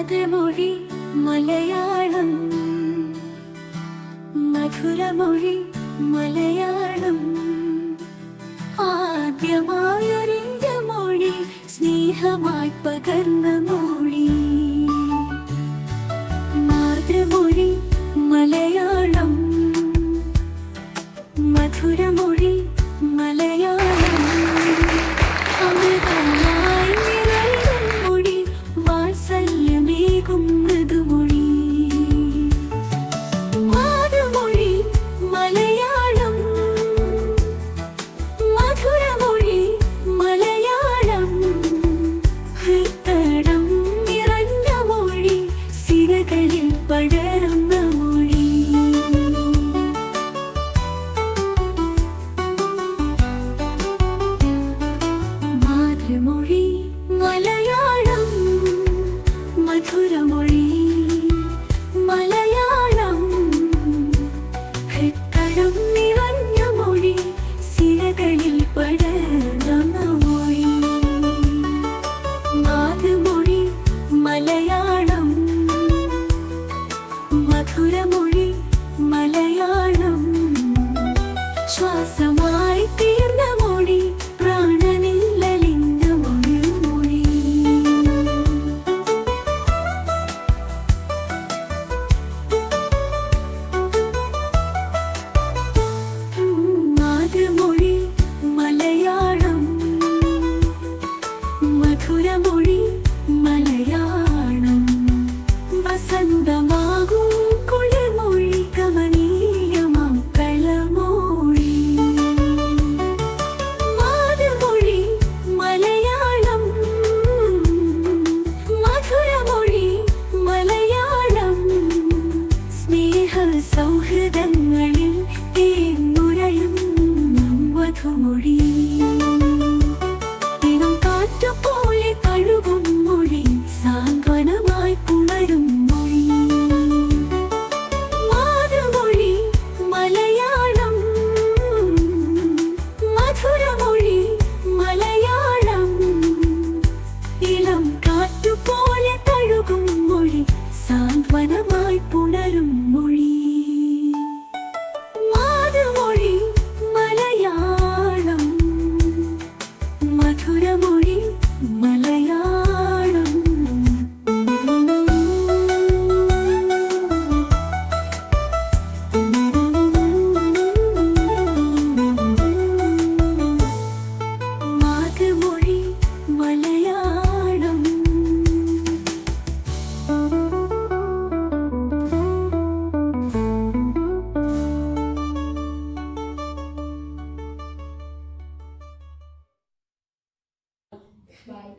മാതൃമൊഴി മലയാളം, മധുരമൊഴി മലയാളം. ആദ്യമായൊരിഞ്ച മൊഴി, സ്നേഹമായി പകർന്ന മൊഴി. മാതൃമൊഴി മലയാളം, മധുരമൊഴി മലയാളം. അമൃതമായി നിറയും മൊഴി, വാത്സല്യമേകും മൃദുമൊഴി. മാതൃമൊഴി മലയാളം, മധുരമൊഴി മലയാളം. ഹൃദയം നിറഞ്ഞ മൊഴി, സിരകളിൽ പടരുന്ന മൊഴി. മാതൃമൊഴി മലയാളം, മധുരമൊഴി മലയാളം. ഹൃദയം നിറഞ്ഞ മൊഴി, സിരകളിൽ പടരുന്ന മൊഴി. മാതൃമൊഴി മലയാളം, മധുരമൊഴി മലയാളം. ശ്വാസമായി തീർന്ന മൊഴി, പ്രാണനില്ലലിഞ്ഞ മൊഴി. മാതൃമൊഴി മലയാളം, മധുരമൊഴി മലയാളം. വസന്തമാകും കുളിർമൊഴി, കമനീയമാം കളമൊഴി. മാതൃമൊഴി മലയാളം, മധുരമൊഴി മലയാളം. സ്നേഹ സൗഹൃദങ്ങളിൽ തേന്നുരയും മധുമൊഴി. ദിനം കാറ്റുപോലെ കഴുകും മൊഴി, സാന്ത്വനമായി പുണരും മൊഴി. മാതൃമൊഴി മലയാളം, മധുരമൊഴി മലയാളം. ഇളം കാറ്റുപോലെ കഴുകും മൊഴി, സാന്ത്വനമായി പുണരും മൊഴി. മാതൃമൊഴി മലയാളം, മധുരമൊഴി മലയാളം. മാതൃമൊഴി മലയാളം. Bye.